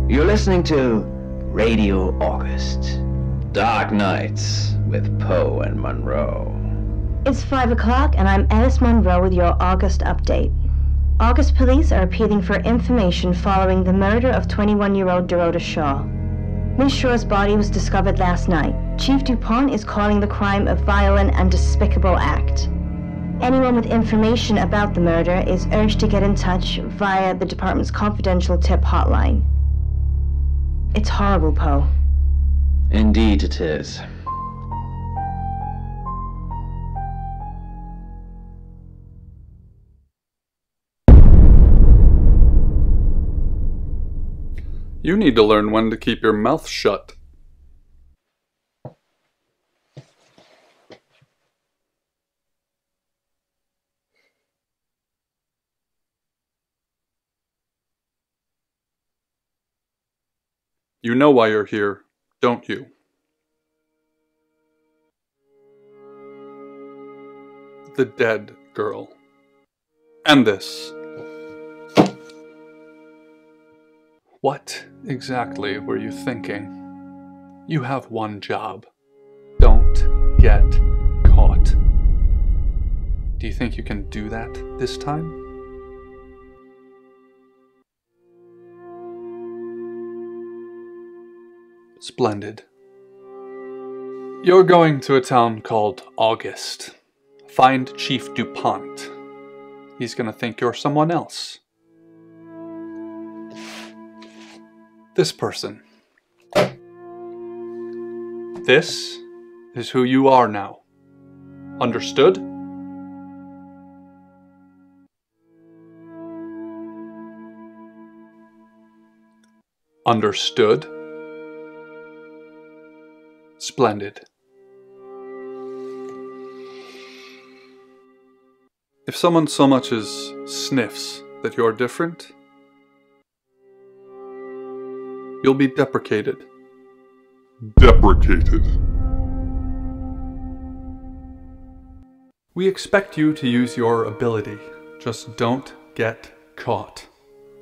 You're listening to Radio August. Dark Nights with Poe and Monroe. It's 5 o'clock and I'm Alice Monroe with your August update. August police are appealing for information following the murder of 21-year-old Dorota Shaw. Miss Shaw's body was discovered last night. Chief DuPont is calling the crime a violent and despicable act. Anyone with information about the murder is urged to get in touch via the department's confidential tip hotline. It's horrible, Poe. Indeed it is. You need to learn when to keep your mouth shut. You know why you're here, don't you? The dead girl. And this. What exactly were you thinking? You have one job. Don't get caught. Do you think you can do that this time? Splendid. You're going to a town called August. Find Chief DuPont. He's gonna think you're someone else. This person. This is who you are now. Understood? Understood? Splendid. If someone so much as sniffs that you're different, you'll be deprecated. Deprecated. We expect you to use your ability. Just don't get caught.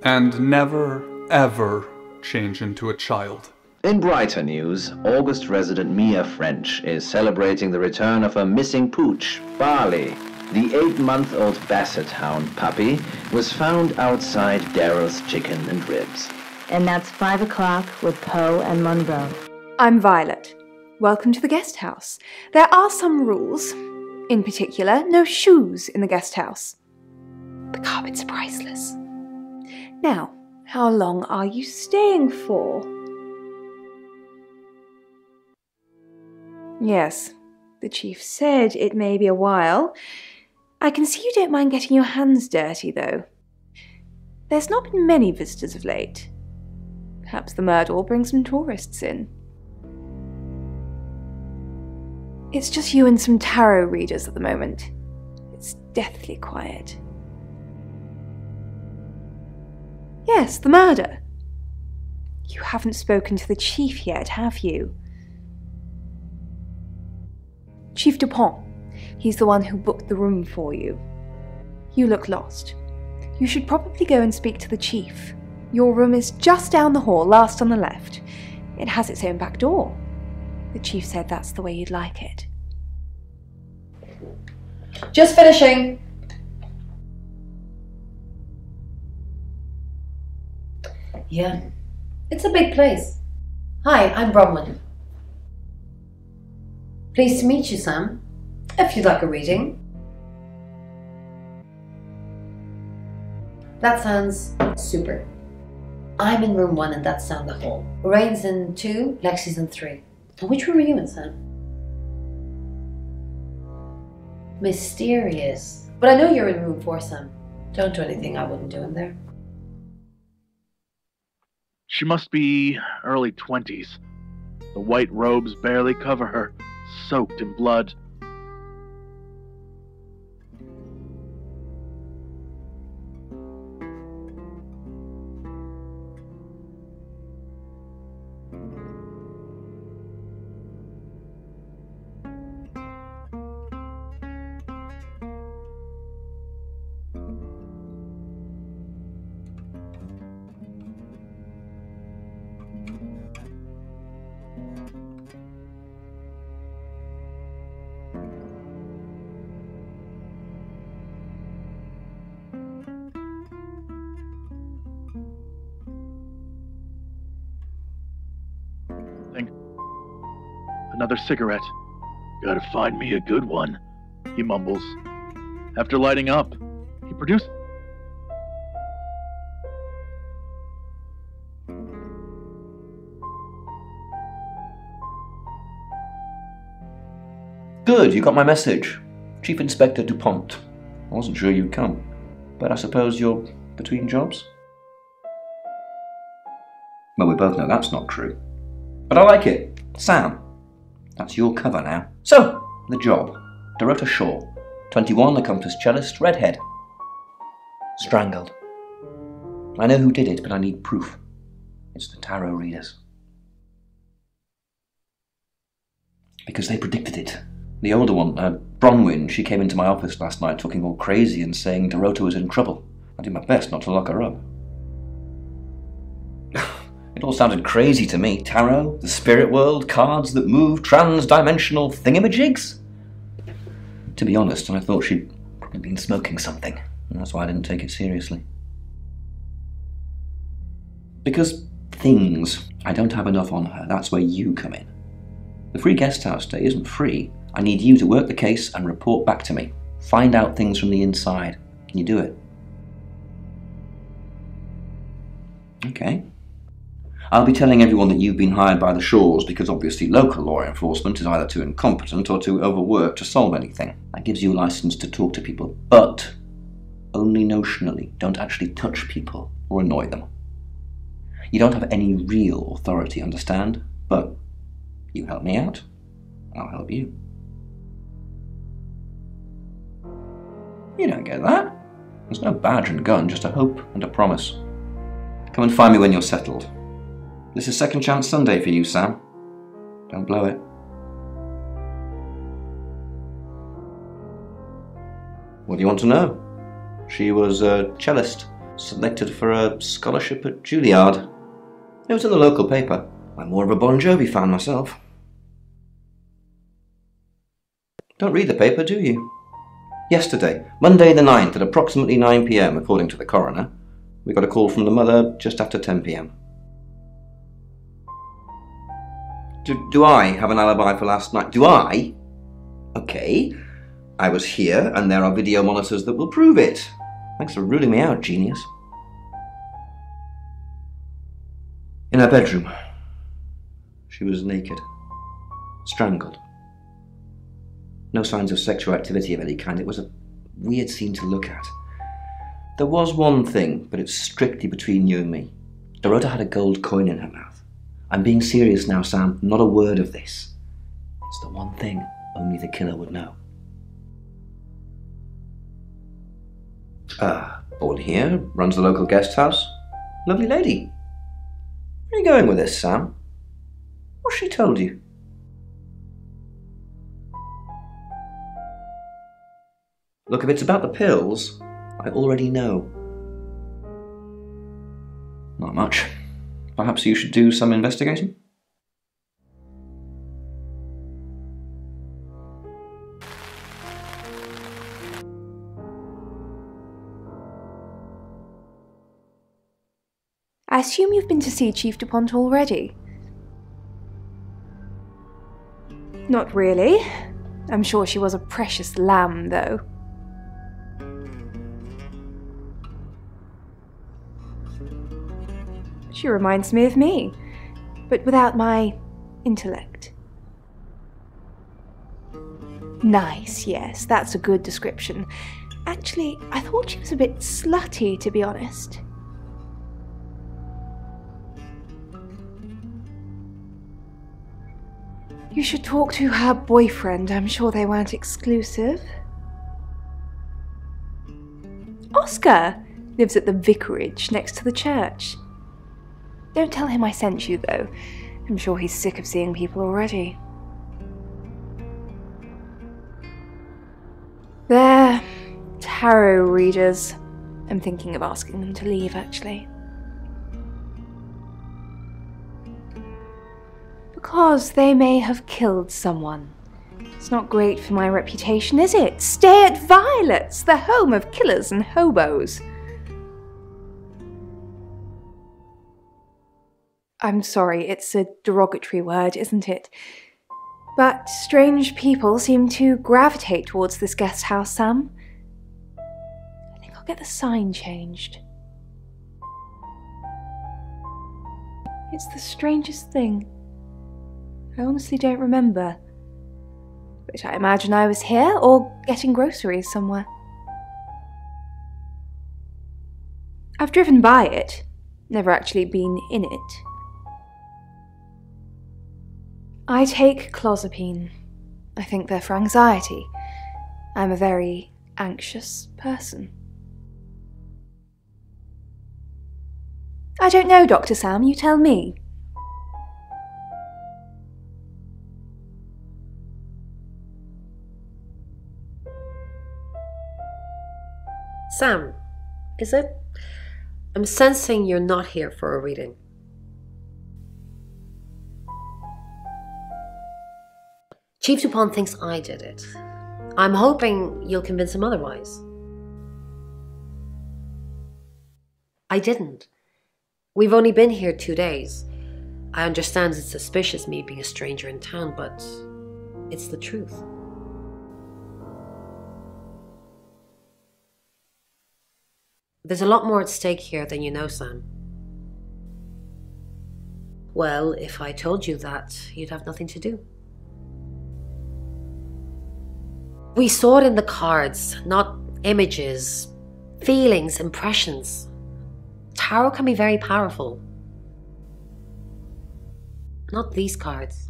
And never, ever change into a child. In brighter news, August resident Mia French is celebrating the return of her missing pooch, Barley. The 8-month-old Basset Hound puppy was found outside Daryl's Chicken and Ribs. And that's 5 o'clock with Poe and Monroe. I'm Violet. Welcome to the guest house. There are some rules. In particular, no shoes in the guest house. The carpet's priceless. Now, how long are you staying for? Yes, the chief said it may be a while. I can see you don't mind getting your hands dirty, though. There's not been many visitors of late. Perhaps the murder will bring some tourists in. It's just you and some tarot readers at the moment. It's deathly quiet. Yes, the murder. You haven't spoken to the chief yet, have you? Chief DuPont. He's the one who booked the room for you. You look lost. You should probably go and speak to the chief. Your room is just down the hall, last on the left. It has its own back door. The chief said that's the way you'd like it. Just finishing. Yeah, it's a big place. Hi, I'm Bronwyn. Pleased to meet you, Sam. If you'd like a reading. That sounds super. I'm in room 1 and that's down the hall. Lorraine's in 2, Lexi's in 3. And which room are you in, Sam? Mysterious. But I know you're in room 4, Sam. Don't do anything I wouldn't do in there. She must be early 20s. The white robes barely cover her, soaked in blood. Another cigarette. Gotta find me a good one, he mumbles. After lighting up, he produces... Good, you got my message. Chief Inspector DuPont. I wasn't sure you'd come, but I suppose you're between jobs? Well, we both know that's not true. But I like it. Sam. That's your cover now. So, the job. Dorota Shaw. 21, accomplished cellist, redhead. Strangled. I know who did it, but I need proof. It's the tarot readers. Because they predicted it. The older one, Bronwyn, she came into my office last night talking all crazy and saying Dorota was in trouble. I did my best not to lock her up. It all sounded crazy to me. Tarot, the spirit world, cards that move, trans-dimensional thingamajigs. To be honest, I thought she'd probably been smoking something, and that's why I didn't take it seriously. Because things, I don't have enough on her, that's where you come in. The free guest house stay isn't free. I need you to work the case and report back to me. Find out things from the inside. Can you do it? Okay. I'll be telling everyone that you've been hired by the Shaws because obviously local law enforcement is either too incompetent or too overworked to solve anything. That gives you a license to talk to people, but only notionally. Don't actually touch people or annoy them. You don't have any real authority, understand? But you help me out, I'll help you. You don't get that. There's no badge and gun, just a hope and a promise. Come and find me when you're settled. This is Second Chance Sunday for you, Sam. Don't blow it. What do you want to know? She was a cellist, selected for a scholarship at Juilliard. It was in the local paper. I'm more of a Bon Jovi fan myself. Don't read the paper, do you? Yesterday, Monday the 9th at approximately 9 p.m, according to the coroner, we got a call from the mother just after 10 p.m. Do I have an alibi for last night? Do I? Okay. I was here, and there are video monitors that will prove it. Thanks for ruling me out, genius. In her bedroom. She was naked. Strangled. No signs of sexual activity of any kind. It was a weird scene to look at. There was one thing, but it's strictly between you and me. Dorota had a gold coin in her mouth. I'm being serious now, Sam. Not a word of this. It's the one thing only the killer would know. Born here, runs the local guest house. Lovely lady. Where are you going with this, Sam? What's she told you? Look, if it's about the pills, I already know. Not much. Perhaps you should do some investigating? I assume you've been to see Chief DuPont already? Not really. I'm sure she was a precious lamb, though. She reminds me of me, but without my intellect. Nice, yes, that's a good description. Actually, I thought she was a bit slutty, to be honest. You should talk to her boyfriend. I'm sure they weren't exclusive. Oscar lives at the vicarage next to the church. Don't tell him I sent you, though. I'm sure he's sick of seeing people already. They're tarot readers. I'm thinking of asking them to leave, actually. Because they may have killed someone. It's not great for my reputation, is it? Stay at Violet's, the home of killers and hobos. I'm sorry, it's a derogatory word, isn't it? But strange people seem to gravitate towards this guest house, Sam. I think I'll get the sign changed. It's the strangest thing. I honestly don't remember. But I imagine I was here or getting groceries somewhere. I've driven by it, never actually been in it. I take clozapine. I think they're for anxiety. I'm a very anxious person. I don't know, Dr. Sam, you tell me. Sam, is it? I'm sensing you're not here for a reading. Chief Dupont thinks I did it. I'm hoping you'll convince him otherwise. I didn't. We've only been here 2 days. I understand it's suspicious me being a stranger in town, but it's the truth. There's a lot more at stake here than you know, Sam. Well, if I told you that, you'd have nothing to do. We saw it in the cards, not images, feelings, impressions. Tarot can be very powerful. Not these cards.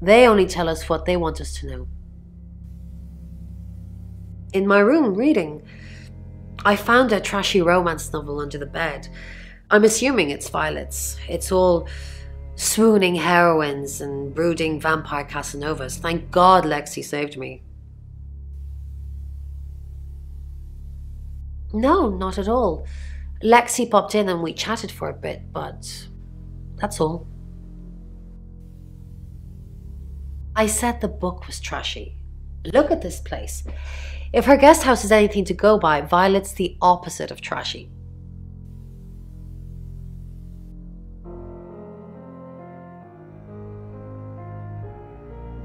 They only tell us what they want us to know. In my room, reading, I found a trashy romance novel under the bed. I'm assuming it's Violet's. It's all swooning heroines and brooding vampire Casanovas. Thank God Lexi saved me. No, not at all. Lexi popped in and we chatted for a bit, but that's all. I said the book was trashy. Look at this place. If her guest house is anything to go by, Violet's the opposite of trashy.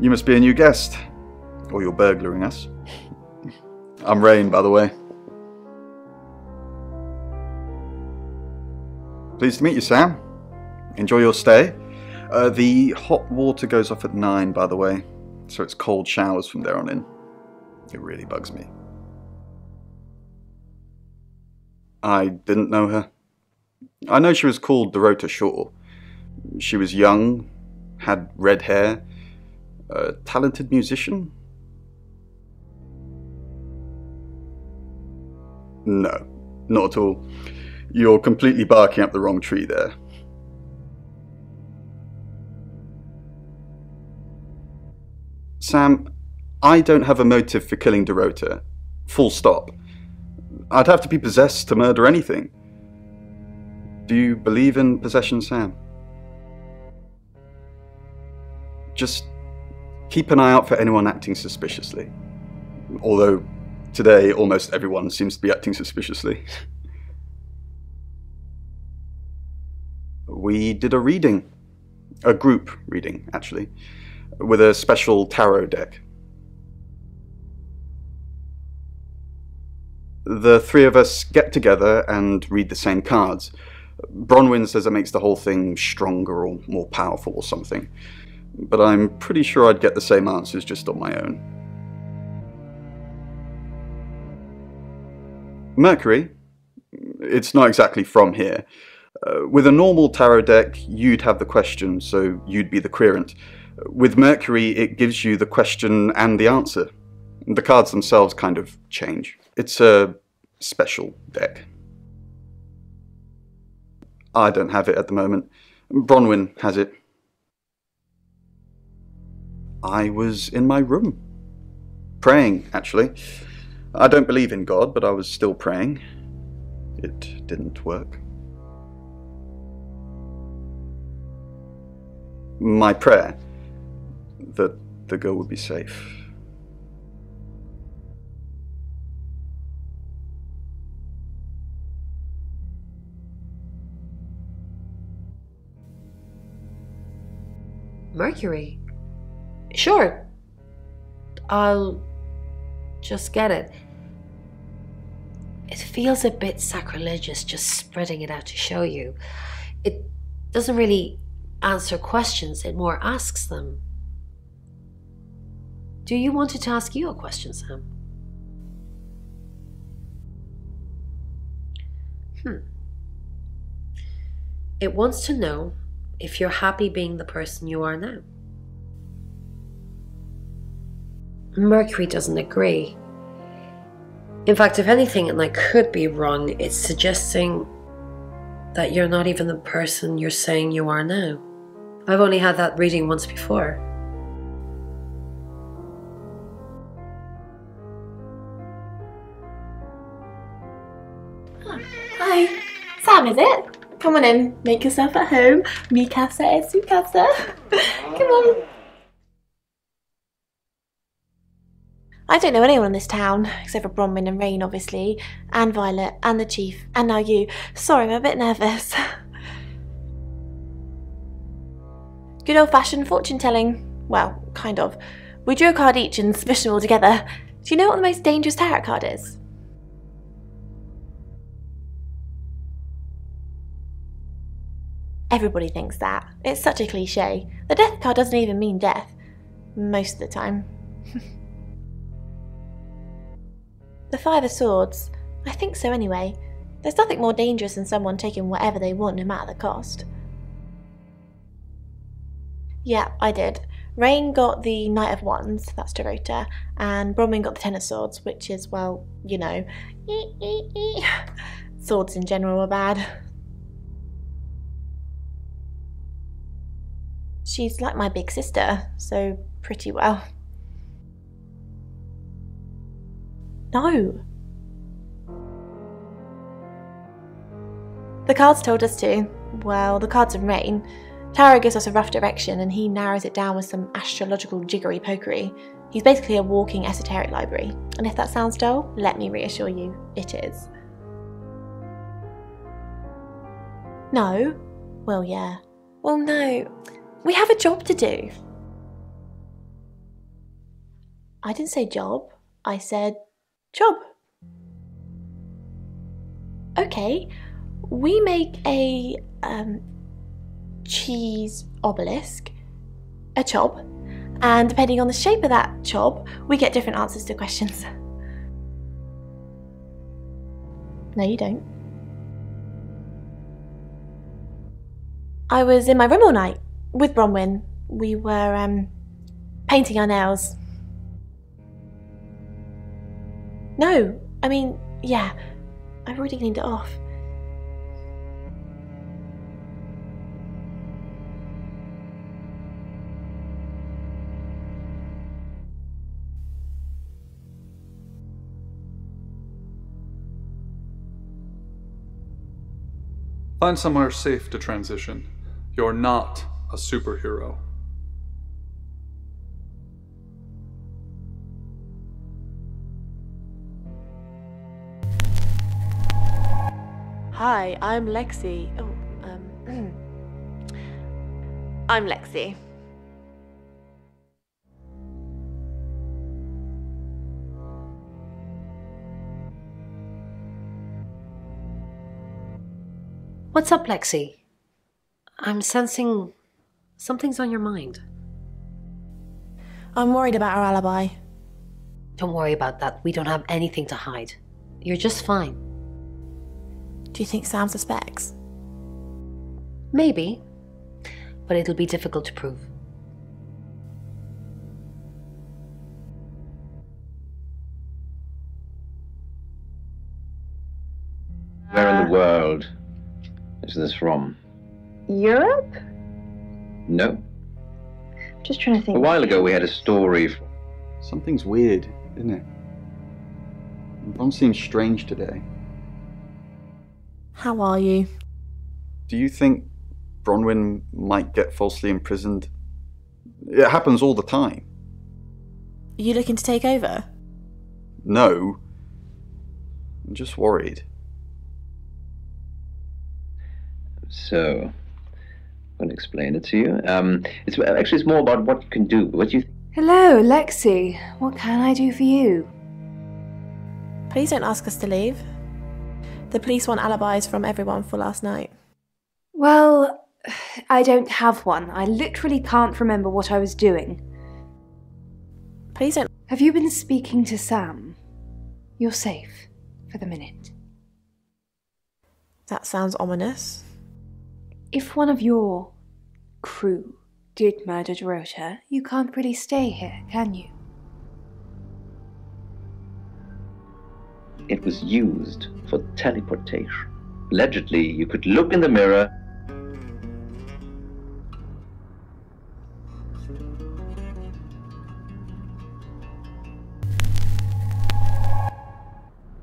You must be a new guest, or you're burglaring us. I'm Rain, by the way. Pleased to meet you, Sam. Enjoy your stay. The hot water goes off at 9, by the way, so it's cold showers from there on in. It really bugs me. I didn't know her. I know she was called Dorota Shaw. She was young, had red hair, a talented musician. No, not at all. You're completely barking up the wrong tree there. Sam, I don't have a motive for killing Dorota. Full stop. I'd have to be possessed to murder anything. Do you believe in possession, Sam? Just keep an eye out for anyone acting suspiciously. Although, today, almost everyone seems to be acting suspiciously. We did a reading. A group reading, actually. With a special tarot deck. The three of us get together and read the same cards. Bronwyn says it makes the whole thing stronger or more powerful or something. But I'm pretty sure I'd get the same answers just on my own. Mercury? It's not exactly from here. With a normal tarot deck, you'd have the question, so you'd be the querent. With Mercury, it gives you the question and the answer. The cards themselves kind of change. It's a special deck. I don't have it at the moment. Bronwyn has it. I was in my room. Praying, actually. I don't believe in God, but I was still praying. It didn't work. My prayer, that the girl would be safe. Mercury? Sure. I'll just get it. It feels a bit sacrilegious just spreading it out to show you. It doesn't really answer questions, it more asks them. Do you want it to ask you a question, Sam? It wants to know if you're happy being the person you are now. Mercury doesn't agree. In fact, if anything, and I could be wrong, it's suggesting that you're not even the person you're saying you are now. I've only had that reading once before. Hi, Sam, is it? Come on in, make yourself at home. Mi casa es su casa. Come on. I don't know anyone in this town, except for Bronwyn and Rain, obviously, and Violet, and the Chief, and now you. Sorry, I'm a bit nervous. Good old-fashioned fortune-telling. Well, kind of. We drew a card each and smushed them all together. Do you know what the most dangerous tarot card is? Everybody thinks that. It's such a cliche. The death card doesn't even mean death. Most of the time. The Five of Swords. I think so anyway. There's nothing more dangerous than someone taking whatever they want no matter the cost. Yeah, I did. Rain got the Knight of Wands, that's Dorota, and Bronwyn got the Ten of Swords, which is, well, you know, swords in general are bad. She's like my big sister, so pretty well. No. The cards told us to. Well, the cards in Rain. Tarot gives us a rough direction and he narrows it down with some astrological jiggery-pokery. He's basically a walking esoteric library. And if that sounds dull, let me reassure you, it is. No? Well, yeah. Well, no. We have a job to do. I didn't say job. I said job. Okay. We make a cheese obelisk, a chob, and depending on the shape of that chob, we get different answers to questions. No, you don't. I was in my room all night with Bronwyn. We were painting our nails. No, I mean, yeah, I've already cleaned it off. Find somewhere safe to transition. You're not a superhero. Hi, I'm Lexi. Oh, I'm Lexi. What's up, Lexi? I'm sensing something's on your mind. I'm worried about our alibi. Don't worry about that. We don't have anything to hide. You're just fine. Do you think Sam suspects? Maybe, but it'll be difficult to prove. Where in the world is this from? Europe? No. Just trying to think. A while ago we had a story. Something's weird, isn't it? Ron seems strange today. How are you? Do you think Bronwyn might get falsely imprisoned? It happens all the time. Are you looking to take over? No. I'm just worried. So, I'm going to explain it to you. It's more about what you can do. What do you think? Hello, Lexi. What can I do for you? Please don't ask us to leave. The police want alibis from everyone for last night. Well, I don't have one. I literally can't remember what I was doing. Please don't. Have you been speaking to Sam? You're safe for the minute. That sounds ominous. If one of your crew did murder Dorota, you can't really stay here, can you? It was used for teleportation. Allegedly, you could look in the mirror.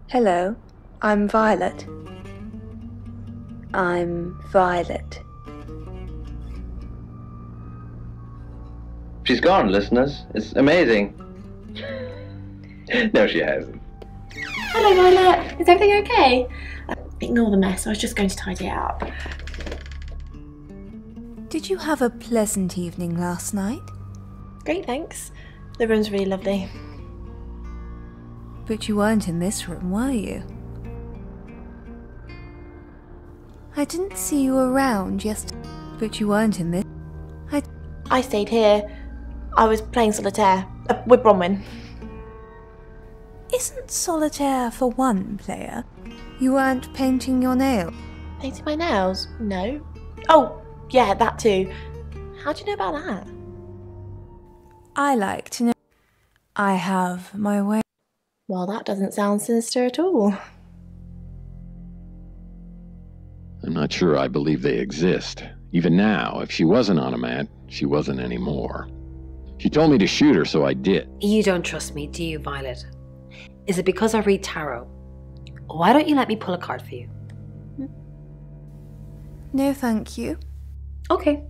Hello, I'm Violet. I'm Violet. She's gone, listeners. It's amazing. No, she hasn't. Hello, Violet. Is everything okay? Ignore the mess. I was just going to tidy it up. Did you have a pleasant evening last night? Great, thanks. The room's really lovely. But you weren't in this room, were you? I didn't see you around yesterday. But you weren't in this. I stayed here. I was playing solitaire with Bronwyn. Isn't solitaire for one player? You weren't painting your nails. Painting my nails? No. Oh, yeah, that too. How do you know about that? I like to know. I have my way. Well, that doesn't sound sinister at all. I'm not sure I believe they exist. Even now, if she wasn't on a mat, she wasn't anymore. She told me to shoot her, so I did. You don't trust me, do you, Violet? Is it because I read tarot? Why don't you let me pull a card for you? No, thank you. Okay.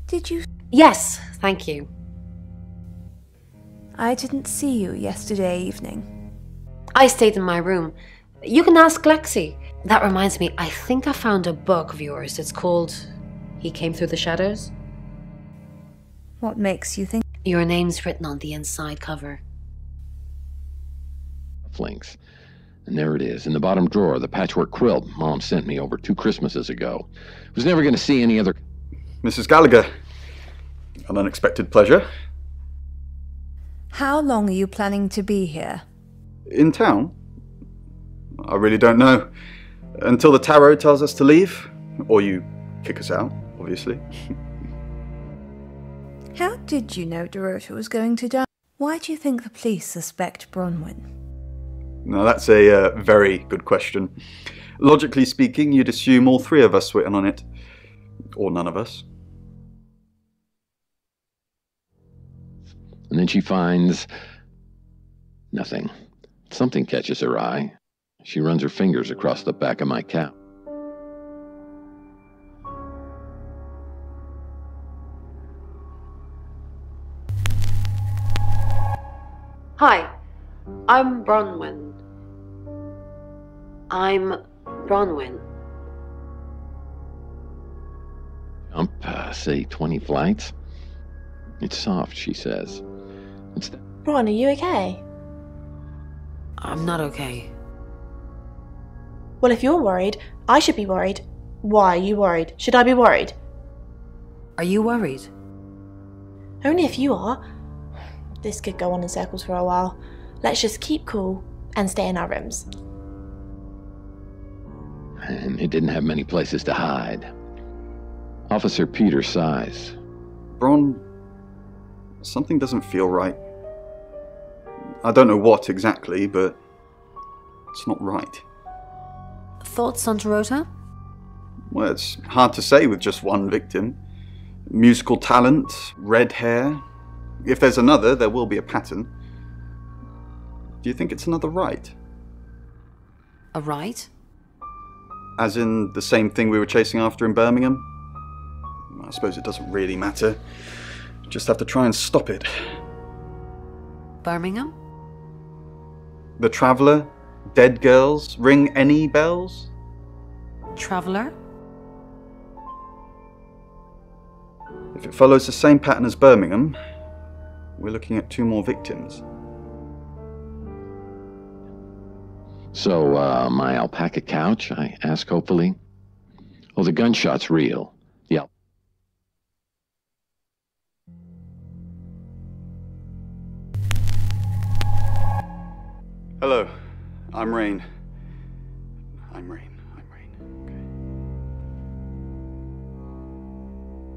Did you? Yes, thank you. I didn't see you yesterday evening. I stayed in my room. You can ask Lexi. That reminds me, I think I found a book of yours. It's called He Came Through the Shadows. What makes you think? Your name's written on the inside cover. Links. And there it is, in the bottom drawer, the patchwork quilt Mom sent me over 2 Christmases ago. Was never going to see any other... Mrs. Gallagher, an unexpected pleasure. How long are you planning to be here? In town? I really don't know. Until the tarot tells us to leave. Or you kick us out, obviously. How did you know Dorota was going to die? Why do you think the police suspect Bronwyn? Now that's a very good question. Logically speaking, you'd assume all 3 of us were in on it. Or none of us. And then she finds... nothing. Something catches her eye. She runs her fingers across the back of my cap. Hi, I'm Bronwyn. I'm Bronwyn. Jump, say 20 flights. It's soft, she says. It's the... Bron, are you okay? I'm not okay. Well, if you're worried, I should be worried. Why are you worried? Should I be worried? Are you worried? Only if you are. This could go on in circles for a while. Let's just keep cool and stay in our rooms. And it didn't have many places to hide. Officer Peter sighs. Bron, something doesn't feel right. I don't know what exactly, but it's not right. Thoughts on Dorota? Well, it's hard to say with just one victim. Musical talent, red hair. If there's another, there will be a pattern. Do you think it's another rite? A rite? As in the same thing we were chasing after in Birmingham? I suppose it doesn't really matter. Just have to try and stop it. Birmingham? The Traveller? Dead girls? Ring any bells? Traveller? If If it follows the same pattern as Birmingham, we're looking at 2 more victims. So, my alpaca couch, I ask hopefully? Oh, the gunshot's real. Yeah. Hello, I'm Rain. Okay.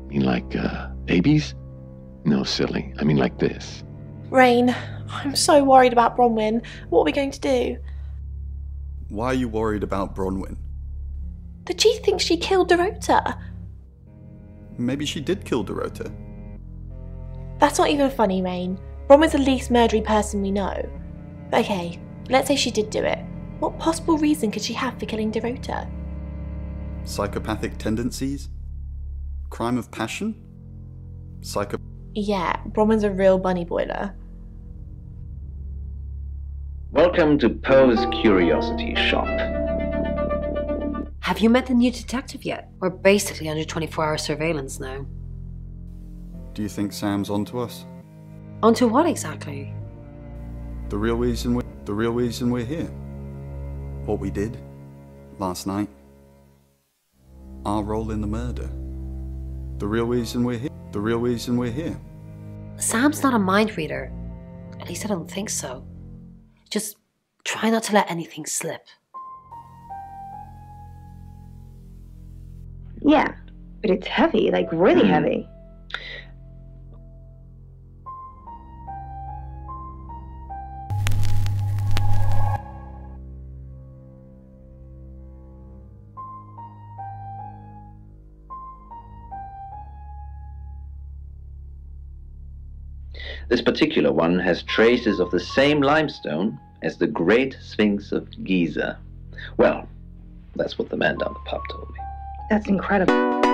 You mean like, babies? No, silly. I mean like this. Rain, I'm so worried about Bronwyn. What are we going to do? Why are you worried about Bronwyn? The chief thinks she killed Dorota. Maybe she did kill Dorota. That's not even funny, Rain. Bronwyn's the least murdery person we know. Okay, let's say she did do it. What possible reason could she have for killing Dorota? Psychopathic tendencies? Crime of passion? Yeah, Bronwyn's a real bunny boiler. Welcome to Poe's Curiosity Shop. Have you met the new detective yet? We're basically under 24-hour surveillance now. Do you think Sam's onto us? Onto what exactly? The real reason we're here. What we did last night. Our role in the murder. The real reason we're here. Sam's not a mind reader. At least I don't think so. Just try not to let anything slip. Yeah, but it's heavy, like really heavy. This particular one has traces of the same limestone as the Great Sphinx of Giza. Well, that's what the man down the pub told me. That's incredible.